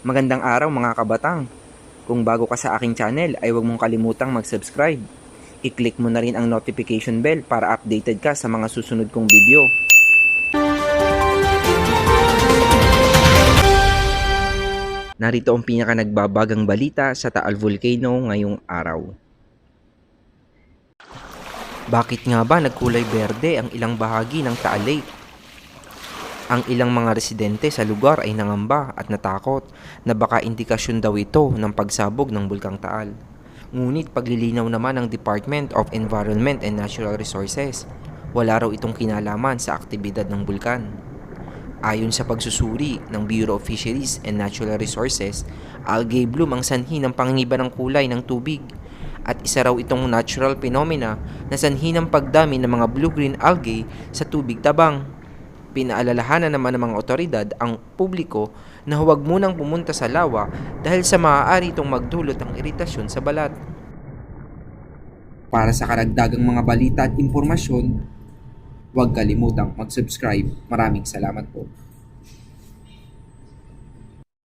Magandang araw mga kabatang. Kung bago ka sa aking channel ay huwag mong kalimutang mag-subscribe. I-click mo na rin ang notification bell para updated ka sa mga susunod kong video. Narito ang pinaka nagbabagang balita sa Taal Volcano ngayong araw. Bakit nga ba nagkulay berde ang ilang bahagi ng Taal Lake? Ang ilang mga residente sa lugar ay nangamba at natakot na baka indikasyon daw ito ng pagsabog ng Bulkang Taal. Ngunit paglilinaw naman ng Department of Environment and Natural Resources, wala raw itong kinalaman sa aktibidad ng bulkan. Ayon sa pagsusuri ng Bureau of Fisheries and Natural Resources, algae bloom ang sanhi ng pangiba ng kulay ng tubig at isa raw itong natural phenomena na sanhi ng pagdami ng mga blue-green algae sa tubig tabang. Pinaalalahanan naman ng mga otoridad ang publiko na huwag munang pumunta sa lawa dahil sa maaari itong magdulot ng iritasyon sa balat. Para sa karagdagang mga balita at impormasyon, huwag kalimutang mag-subscribe. Maraming salamat po.